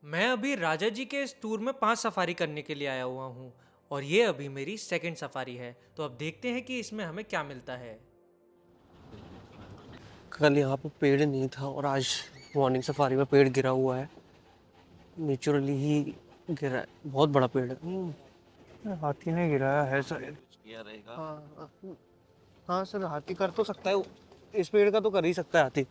मैं अभी राजा जी के इस टूर में 5 सफारी करने के लिए आया हुआ हूँ और ये अभी मेरी सेकंड सफारी है। तो अब देखते हैं कि इसमें हमें क्या मिलता है। कल यहाँ पे पेड़ नहीं था और आज मॉर्निंग सफारी में पेड़ गिरा हुआ है। नेचुरली ही गिरा है, बहुत बड़ा पेड़ है। हाथी ने गिराया है शायद। किया रहेगा। हाँ हाँ सर, हाथी कर तो सकता है, इस पेड़ का तो कर ही सकता है हाथी।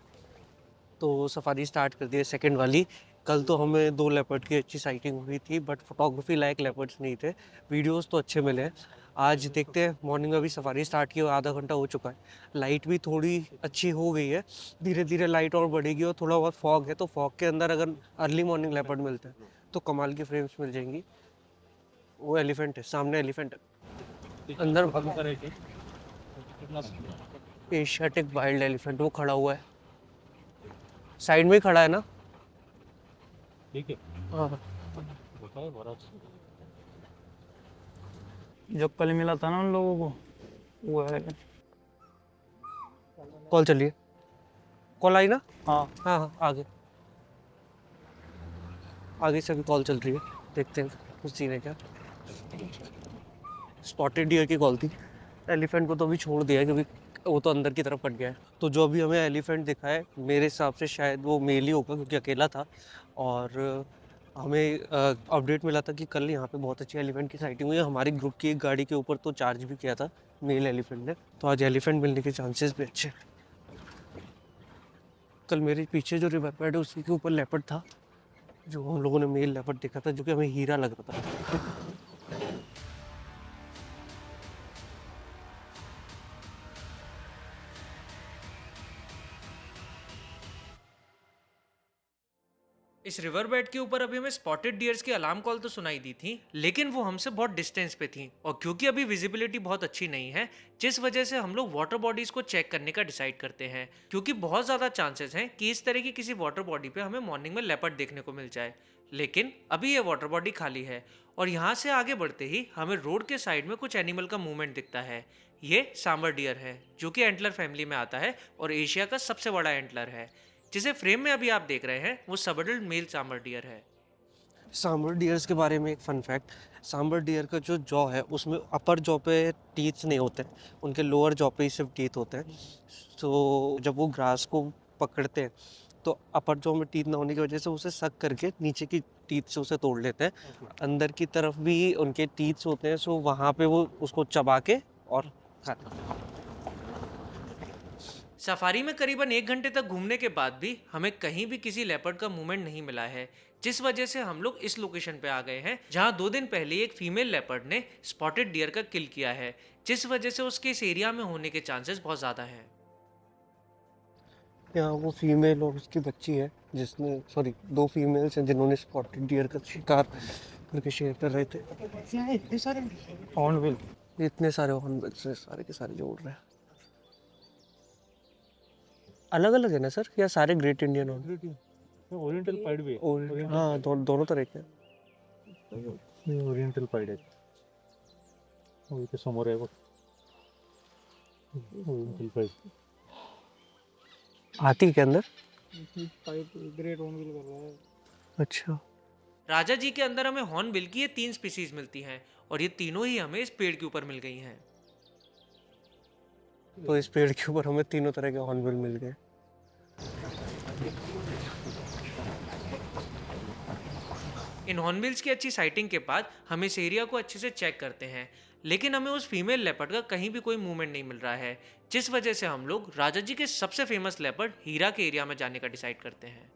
तो सफारी स्टार्ट कर दी है सेकंड वाली। कल तो हमें 2 लेपर्ड की अच्छी साइटिंग हुई थी, बट फोटोग्राफी लायक लेपर्ड्स नहीं थे। वीडियोस तो अच्छे मिले हैं। आज देखते हैं, मॉर्निंग में अभी सफारी स्टार्ट की, आधा घंटा हो चुका है। लाइट भी थोड़ी अच्छी हो गई है, धीरे धीरे लाइट और बढ़ेगी। और थोड़ा बहुत फॉग है, तो फॉग के अंदर अगर अर्ली मॉर्निंग लेपर्ड मिलते हैं तो कमाल की फ्रेम्स मिल जाएंगी। वो एलिफेंट है, सामने एलिफेंट है अंदर। एशियाटिक वाइल्ड एलिफेंट वो खड़ा हुआ है, साइड में ही खड़ा है ना। ठीक है। हाँ। जब कल मिला था ना उन लोगों को, वो है। कॉल चलिए, कॉल आई ना। हाँ, हाँ हाँ, आगे आगे से भी कॉल चल रही है, देखते हैं कुछ सीन है क्या। स्पॉटेड डियर की कॉल थी। एलिफेंट को तो अभी छोड़ दिया है क्योंकि वो तो अंदर की तरफ कट गया है। तो जो अभी हमें एलिफेंट दिखा है, मेरे हिसाब से शायद वो मेल ही होगा क्योंकि अकेला था। और हमें अपडेट मिला था कि कल यहाँ पे बहुत अच्छी एलिफेंट की साइटिंग हुई है। हमारी ग्रुप की एक गाड़ी के ऊपर तो चार्ज भी किया था मेल एलिफेंट ने, तो आज एलिफेंट मिलने के चांसेस भी अच्छे हैं। कल मेरे पीछे जो रिवर पैड है उसी के ऊपर लेपर्ड था, जो हम लोगों ने मेल लेपर्ड देखा था, जो कि हमें हीरा लग रहा था। इस रिवर बेड के ऊपर अभी हमें स्पॉटेड डियर्स की अलार्म कॉल तो सुनाई दी थी, लेकिन वो हमसे बहुत डिस्टेंस पे थी। और क्योंकि अभी विजिबिलिटी बहुत अच्छी नहीं है, जिस वजह से हम लोग वाटर बॉडीज को चेक करने का डिसाइड करते हैं, क्योंकि बहुत ज्यादा चांसेस हैं कि इस तरह की किसी वाटर बॉडी पे हमें मॉर्निंग में लेपर्ड देखने को मिल जाए। लेकिन अभी ये वाटर बॉडी खाली है और यहाँ से आगे बढ़ते ही हमें रोड के साइड में कुछ एनिमल का मूवमेंट दिखता है। ये सांबर डियर है, जो कि एंटलर फैमिली में आता है और एशिया का सबसे बड़ा एंटलर है। जिसे फ्रेम में अभी आप देख रहे हैं वो सब एडल्ट मेल सांबर डियर है। सांबर डियर्स के बारे में एक फन फैक्ट, सांबर डियर का जो जॉ है उसमें अपर जॉ पे टीथ नहीं होते, उनके लोअर जॉ पे ही सिर्फ टीथ होते हैं। सो जब वो ग्रास को पकड़ते हैं तो अपर जॉ में टीथ ना होने की वजह से उसे सक करके नीचे की टीथ से उसे तोड़ लेते हैं। अंदर की तरफ भी उनके टीथ होते हैं, सो वहाँ पे वो उसको चबा के और खाते हैं। सफारी में करीबन 1 घंटे तक घूमने के बाद भी हमें कहीं भी किसी लेपर्ड का मूवमेंट नहीं मिला है, जिस वजह से हम लोग इस लोकेशन पे आ गए हैं जहां 2 दिन पहले एक फीमेल लेपर्ड ने स्पॉटेड डियर का किल किया है, जिस वजह से उसके इस एरिया में होने के चांसेस बहुत ज्यादा हैं। यहाँ वो फीमेल और उसकी बच्ची है, जिसने सॉरी 2 फीमेल्स हैं जिन्होंने स्पॉटेड डियर का शिकार करके शेयर कर रहे थे। इतने सारे हॉर्नबिल। इतने सारे हॉर्नबिल्स से सारे के सारे जो उड़ रहे हैं, अलग अलग है ना सर, या सारे great Indian horn? Oriental pied भी और हाँ, दोनों तरह के हैं। है। ओरिएंटल पाइड आहे. हो इथे समोर आहे बघ. Oriental pied. हाथी के अंदर। ग्रेट हॉर्नबिल कर रहा है. अच्छा, राजा जी के अंदर हमें हॉर्नबिल की ये 3 स्पीसीज मिलती हैं और ये तीनों ही हमें इस पेड़ के ऊपर मिल गई हैं। तो इस पेड़ के ऊपर हमें तीनों तरह के हॉर्नबिल मिल गए। इन हॉर्नबिल्स की अच्छी साइटिंग के बाद हम इस एरिया को अच्छे से चेक करते हैं, लेकिन हमें उस फीमेल लेपर्ड का कहीं भी कोई मूवमेंट नहीं मिल रहा है, जिस वजह से हम लोग राजा जी के सबसे फेमस लेपर्ड हीरा के एरिया में जाने का डिसाइड करते हैं।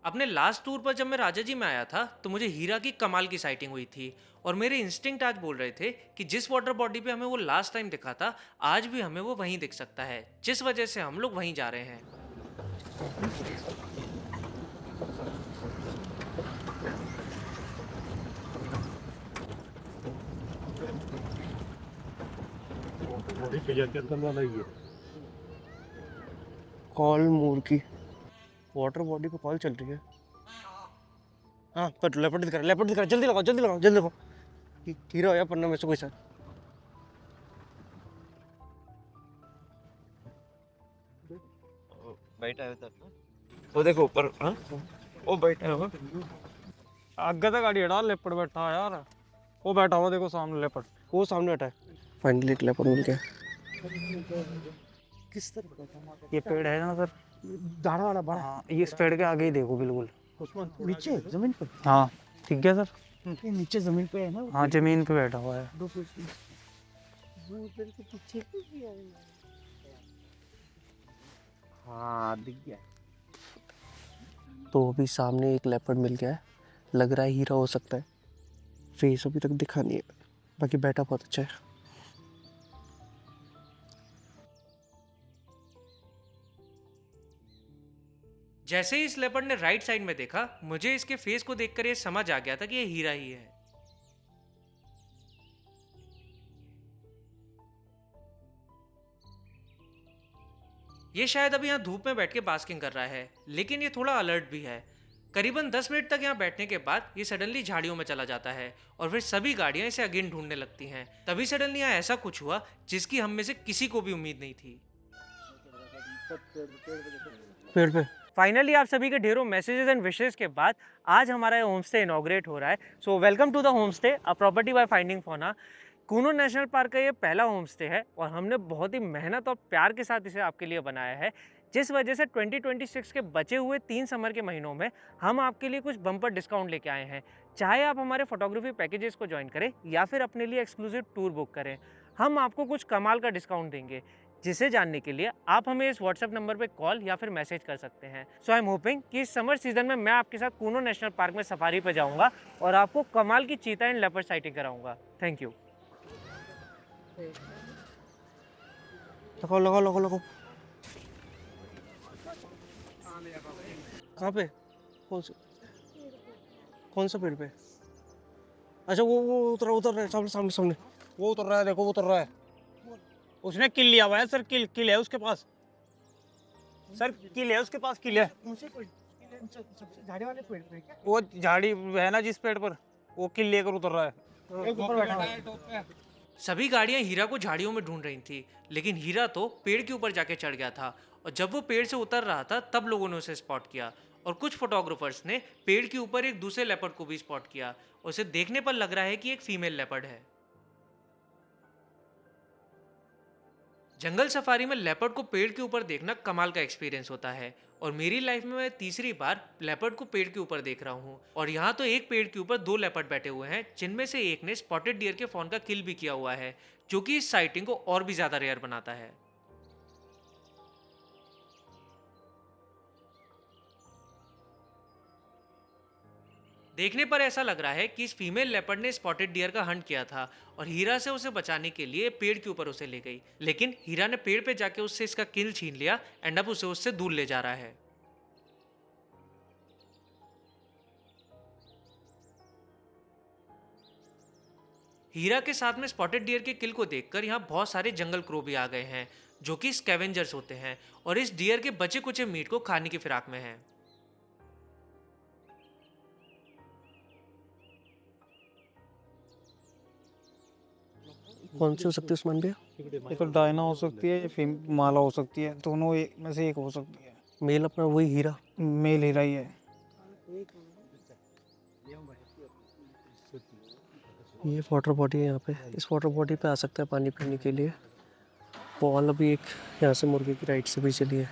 अपने लास्ट टूर पर जब मैं राजा जी में आया था तो मुझे हीरा की कमाल की साइटिंग हुई थी और मेरे इंस्टिंक्ट आज बोल रहे थे कि जिस वाटर बॉडी पे हमें वो लास्ट टाइम दिखा था आज भी हमें वो वहीं दिख सकता है, जिस वजह से हम लोग वहीं जा रहे हैं। बॉडी पे जाके अंदर वाला ही है. कॉल मूर की वाटर बॉडी पे कॉल चल रही है। हाँ, पर लेपर्ड दिख रहा है, जल्दी लगाओ जल्दी लगाओ जल्दी लगाओ। हीरा या पन्ना में से कोई सा। బయట అవుతారు वो देखो ऊपर हाँ ओ बैठे हो आगे तक गाड़ी हटा लेपड़ बैठा है यार वो बैठा हुआ देखो सामने लेपड़ वो सामने हटा है। फाइनली एक लेपर्ड मिल गया। किस तरह ये पेड़ है ना सर झाड़ा वाला बड़ा। हाँ ये इस पेड़ के आगे ही देखो बिल्कुल उस्मान नीचे जमीन पर। हाँ ठीक है सर ये नीचे जमीन पे है ना। हाँ जमीन पे बैठा हुआ है दो फीट की। वो उधर के पीछे भी है। हाँ दिख गया। तो अभी सामने एक लेपर्ड मिल गया है। लग रहा है हीरा हो सकता है। फेस अभी तक दिखा नहीं है, बाकी बैठा बहुत अच्छा है। जैसे ही इस लेपर्ड ने राइट साइड में देखा, मुझे इसके फेस को देखकर ये समझ आ गया था कि ये हीरा ही है। ये शायद अभी यहाँ धूप में बैठ के बास्किंग कर रहा है, लेकिन ये थोड़ा अलर्ट भी है। करीबन 10 मिनट तक यहाँ बैठने के बाद ये सडनली झाड़ियों में चला जाता है और फिर सभी गाड़ियां इसे अगेन ढूंढने लगती हैं। तभी सडनली यहाँ ऐसा कुछ हुआ जिसकी हम में से किसी को भी उम्मीद नहीं थी। पेड़ पे फाइनली आप सभी के ढेरों मैसेजेस एंड विशेस के बाद आज हमारा ये होम स्टे इनॉग्रेट हो रहा है। So welcome to the home stay, a property by finding fauna. Kuno national park का ये पहला होम स्टे है और हमने बहुत ही मेहनत और प्यार के साथ इसे आपके लिए बनाया है, जिस वजह से 2026 के बचे हुए 3 समर के महीनों में हम आपके लिए कुछ बम्पर डिस्काउंट लेके आए हैं। चाहे आप हमारे फोटोग्राफी पैकेजेस को ज्वाइन करें या फिर अपने लिए एक्सक्लूसिव टूर बुक करें, हम आपको कुछ कमाल का डिस्काउंट देंगे, जिसे जानने के लिए आप हमें इस व्हाट्सएप नंबर पे कॉल या फिर मैसेज कर सकते हैं। सो आई एम होपिंग कि इस समर सीजन में मैं आपके साथ कूनो नेशनल पार्क में सफारी पे जाऊंगा और आपको कमाल की चीता एंड लेपर्ड साइटिंग कराऊंगा। Thank you. लगाओ लगाओ लगाओ लगाओ। कहाँ पे? कौन सा पेड़ पे? अच्छा वो उतर रहा है सामने सामने सामने। वो उतर रहा है देखो वो उतर रहा है उसने किल लिया हुआ है सर किल है उसके पास सर किल है उसके पास किल है झाड़ी वाले पेड़ पे क्या? वो झाड़ी है ना जिस पेड़ पर वो किल लेकर उतर रहा है एक ऊपर बैठा है। सभी गाड़ियां हीरा को झाड़ियों में ढूंढ रही थी, लेकिन हीरा तो पेड़ के ऊपर जाके चढ़ गया था और जब वो पेड़ से उतर रहा था तब लोगों ने उसे स्पॉट किया और कुछ फोटोग्राफर्स ने पेड़ के ऊपर एक दूसरे लेपर्ड को भी स्पॉट किया। उसे देखने पर लग रहा है कि एक फीमेल लेपर्ड है। जंगल सफारी में लेपर्ड को पेड़ के ऊपर देखना कमाल का एक्सपीरियंस होता है और मेरी लाइफ में मैं तीसरी बार लेपर्ड को पेड़ के ऊपर देख रहा हूँ। और यहाँ तो एक पेड़ के ऊपर 2 लेपर्ड बैठे हुए हैं, जिनमें से एक ने स्पॉटेड डियर के फॉन का किल भी किया हुआ है, जो कि इस साइटिंग को और भी ज्यादा रेयर बनाता है। देखने पर ऐसा लग रहा है कि इस फीमेल लेपर्ड ने स्पॉटेड डियर का हंट किया था और हीरा से उसे बचाने के लिए पेड़ के ऊपर उसे ले गई, लेकिन हीरा ने पेड़ पे जाके उससे इसका किल छीन लिया एंड अब उसे उससे दूर ले जा रहा है। हीरा के साथ में स्पॉटेड डियर के किल को देखकर यहाँ बहुत सारे जंगल क्रो भी आ गए हैं, जो कि स्कैवेंजर्स होते हैं और इस डियर के बचे कुचे मीट को खाने की फिराक में हैं। कौन सी हो सकती है उस्मान भैया? ये तो डायना हो सकती है या माला हो सकती है दोनों एक में से एक हो सकती है मेल अपना वही हीरा। मेल हीरा ही है ये वाटर बॉडी है यहाँ पे। इस वाटर बॉडी पे आ सकता है पानी पीने के लिए। बॉल अभी एक यहाँ से मुर्गे की राइट से भी चली है,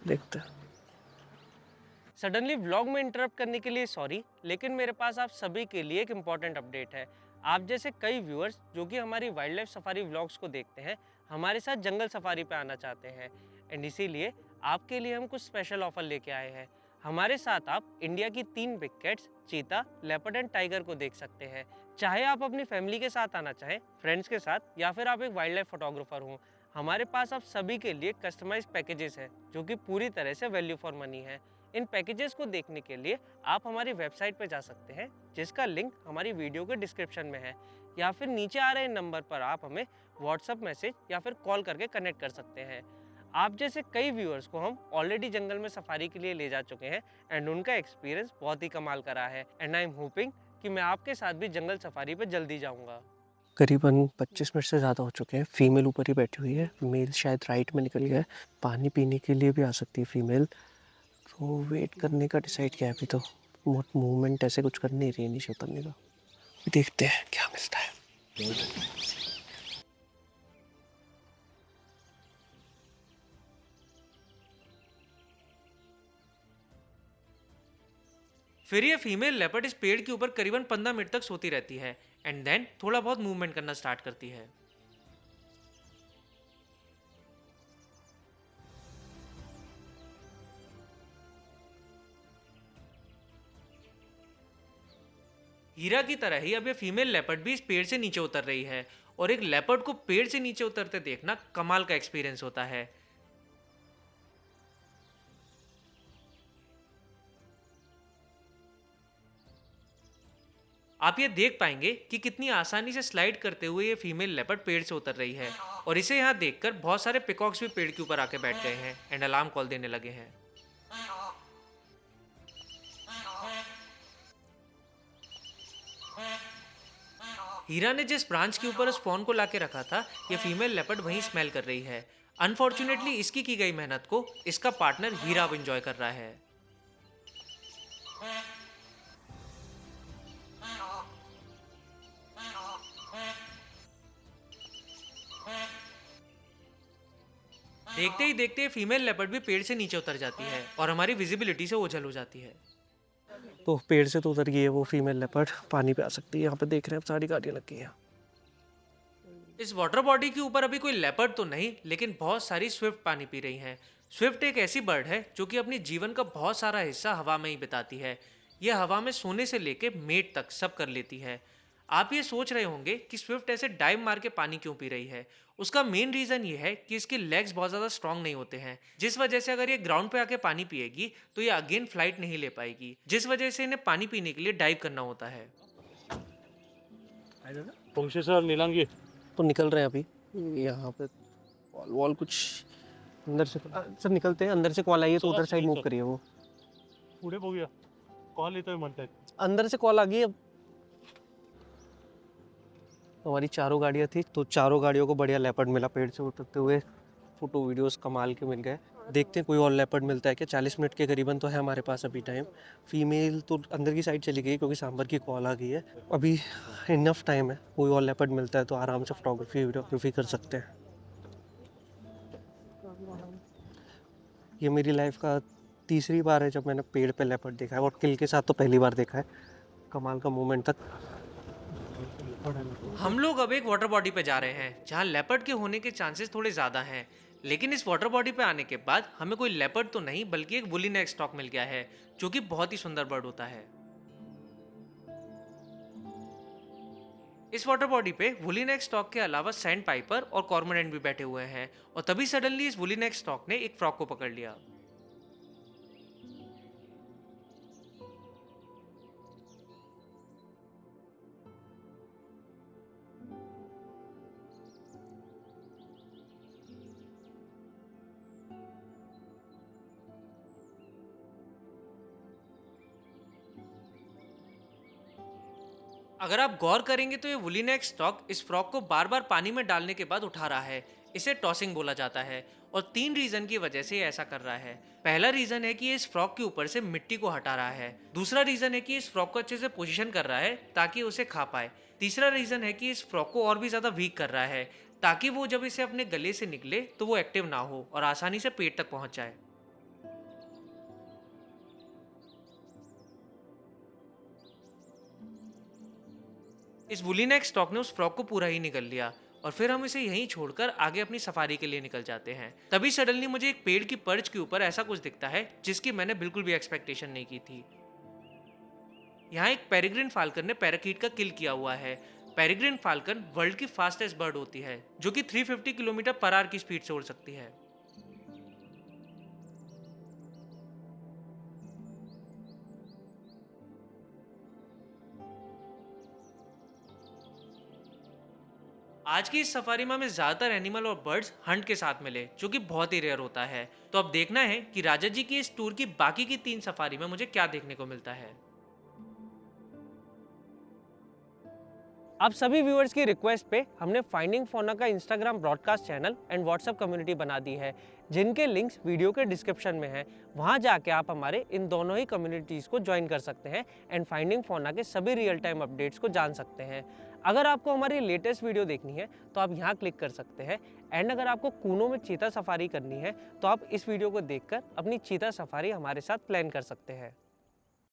देखते हैं। सडनली व्लॉग में इंटरप्ट करने के लिए सॉरी, लेकिन मेरे पास आप सभी के लिए एक इम्पॉर्टेंट अपडेट है। आप जैसे कई व्यूअर्स जो कि हमारी वाइल्ड लाइफ सफारी व्लॉग्स को देखते हैं, हमारे साथ जंगल सफारी पे आना चाहते हैं एंड इसीलिए आपके लिए हम कुछ स्पेशल ऑफर लेके आए हैं। हमारे साथ आप इंडिया की 3 बिग कैट्स चीता, लेपर्ड एंड टाइगर को देख सकते हैं। चाहे आप अपनी फैमिली के साथ आना चाहें, फ्रेंड्स के साथ, या फिर आप एक वाइल्ड लाइफ फोटोग्राफर हों, हमारे पास आप सभी के लिए कस्टमाइज पैकेजेस हैं जो कि पूरी तरह से वैल्यू फॉर मनी है। इन पैकेजेस को देखने के लिए आप हमारी वेबसाइट पर जा सकते हैं, जिसका लिंक हमारी वीडियो के डिस्क्रिप्शन में है, या फिर नीचे आ रहे नंबर पर आप हमें व्हाट्सएप मैसेज या फिर कॉल करके कनेक्ट कर सकते हैं। आप जैसे कई व्यूअर्स को हम ऑलरेडी जंगल में सफारी के लिए ले जा चुके हैं एंड उनका एक्सपीरियंस बहुत ही कमाल का रहा है एंड आई एम होपिंग कि मैं आपके साथ भी जंगल सफारी पे जल्दी जाऊंगा। करीबन 25 मिनट से ज़्यादा हो चुके हैं। फीमेल ऊपर ही बैठी हुई है, मेल शायद राइट में निकल गया है। पानी पीने के लिए भी आ सकती है फीमेल। तो वेट करने का डिसाइड किया है अभी तो। मूवमेंट ऐसे कुछ कर नहीं रही है नीचे उतरने का। देखते हैं क्या मिलता है। फिर ये फीमेल लेपर्ड इस पेड़ के ऊपर करीबन 15 मिनट तक सोती रहती है एंड देन थोड़ा बहुत मूवमेंट करना स्टार्ट करती है। हीरा की तरह ही अब ये फीमेल लेपर्ड भी इस पेड़ से नीचे उतर रही है और एक लेपर्ड को पेड़ से नीचे उतरते देखना कमाल का एक्सपीरियंस होता है। आप ये देख पाएंगे कि कितनी आसानी से स्लाइड करते हुए ये फीमेल लेपर्ड पेड़ से उतर रही है और इसे यहाँ देखकर बहुत सारे पिकॉक्स भी पेड़ के ऊपर आके बैठ गए हैं एंड अलार्म कॉल देने लगे हैं। हीरा ने जिस ब्रांच के ऊपर उस फोन को लाके रखा था ये फीमेल लेपर्ड वहीं स्मेल कर रही है। अनफॉर्चुनेटली इसकी की गई मेहनत को इसका पार्टनर हीरा अब एंजॉय कर रहा है। देखते ही देखते फीमेल लेपर्ड भी पेड़ से नीचे उतर जाती है और हमारी विजिबिलिटी से ओझल हो जाती है। तो पेड़ से तो उतर गई है वो फीमेल लेपर्ड, पानी पे आ सकती है। यहाँ पे देख रहे हैं सारी गाड़ियाँ लगी हैं। इस वाटर बॉडी के ऊपर अभी कोई लेपर्ड तो नहीं लेकिन बहुत सारी स्विफ्ट पानी पी रही हैं। स्विफ्ट एक ऐसी बर्ड है जो कि अपने जीवन का बहुत सारा हिस्सा हवा में ही बिताती है। यह हवा में सोने से लेके मेट तक सब कर लेती है। आप ये सोच रहे होंगे कि स्विफ्ट ऐसे डाइव मार के पानी क्यों पी रही है। उसका मेन रीजन ये है कि इसके लेग्स बहुत ज़्यादा स्ट्रांग नहीं होते हैं, जिस वजह से अगर ये ग्राउंड पे आके पानी पिएगी तो ये अगेन फ्लाइट नहीं ले पाएगी, जिस वजह से इन्हें पानी पीने के लिए डाइव करना होता है। सर नीलांगी तो निकल रहे हैं अभी यहाँ पे। वॉल वॉल कुछ अंदर से सर निकलते हैं। अंदर से कॉल आई है तो उधर साइड मूव करिए। वो पुढे बघूया कॉल येतोय म्हणतायत। अंदर से कॉल आ गई। अब हमारी चारों गाड़ियाँ थी तो चारों गाड़ियों को बढ़िया लेपर्ड मिला पेड़ से उतरते हुए। फोटो वीडियोस कमाल के मिल गए। देखते हैं कोई और लेपर्ड मिलता है क्या। 40 मिनट के करीबन तो है हमारे पास अभी टाइम। फीमेल तो अंदर की साइड चली गई क्योंकि सांबर की कॉल आ गई है। अभी इनफ टाइम है। कोई और लेपर्ड मिलता है तो आराम से फोटोग्राफी वीडियोग्राफी कर सकते हैं। ये मेरी लाइफ का तीसरी बार है जब मैंने पेड़ पे लेपर्ड देखा है और किल के साथ तो पहली बार देखा है। कमाल का मोमेंट था। हम लोग अब एक वाटर बॉडी पे जा रहे हैं जहाँ लेपर्ड के होने के चांसेस थोड़े ज़्यादा हैं, लेकिन इस वाटर बॉडी पे आने के बाद हमें कोई लेपर्ड तो नहीं बल्कि एक वुली नेक स्टॉक मिल गया है जो कि बहुत ही सुंदर बर्ड होता है। इस वाटर बॉडी पे वुली नेक स्टॉक के अलावा सैंड पाइपर और कॉर्मोरेंट भी बैठे हुए हैं और तभी सडनली इस वुली नेक स्टॉक ने एक फ्रॉग को पकड़ लिया। अगर आप गौर करेंगे तो ये वुली नेक स्टॉक इस फ्रॉग को बार बार पानी में डालने के बाद उठा रहा है। इसे टॉसिंग बोला जाता है और 3 रीजन की वजह से ये ऐसा कर रहा है। पहला रीजन है कि ये इस फ्रॉग के ऊपर से मिट्टी को हटा रहा है। दूसरा रीजन है कि इस फ्रॉग को अच्छे से पोजीशन कर रहा है ताकि उसे खा पाए। तीसरा रीजन है कि इस फ्रॉग को और भी ज्यादा वीक कर रहा है ताकि वो जब इसे अपने गले से निकले तो वो एक्टिव ना हो और आसानी से पेट तक पहुंच जाए। इस वुली नेक स्टॉक ने उस फ्रॉग को पूरा ही निकल लिया और फिर हम इसे यहीं छोड़कर आगे अपनी सफारी के लिए निकल जाते हैं। तभी सडनली मुझे एक पेड़ की पर्च के ऊपर ऐसा कुछ दिखता है जिसकी मैंने बिल्कुल भी एक्सपेक्टेशन नहीं की थी। यहाँ एक पेरिग्रिन फाल्कन ने पैराकीट का किल किया हुआ है। पेरिग्रिन फाल्कन वर्ल्ड की फास्टेस्ट बर्ड होती है जो कि 350 किलोमीटर पर आवर की स्पीड से उड़ सकती है। आज की इस सफारी में हमें ज्यादातर एनिमल और बर्ड्स हंट के साथ मिले जो कि बहुत ही रेयर होता है। तो अब देखना है कि राजा जी की इस टूर की बाकी की 3 सफारी में मुझे क्या देखने को मिलता है। आप सभी व्यूअर्स की रिक्वेस्ट पे हमने फाइंडिंग फौना का Instagram broadcast channel and WhatsApp community बना दी है, जिनके लिंक्स वीडियो के डिस्क्रिप्शन में हैं। वहाँ जाके आप हमारे इन दोनों ही कम्युनिटीज़ को ज्वाइन कर सकते हैं एंड फाइंडिंग फौना के सभी रियल टाइम अपडेट्स को जान सकते हैं। अगर आपको हमारी लेटेस्ट वीडियो देखनी है तो आप यहाँ क्लिक कर सकते हैं, एंड अगर आपको कूनो में चीता सफारी करनी है तो आप इस वीडियो को देखकर अपनी चीता सफारी हमारे साथ प्लान कर सकते हैं।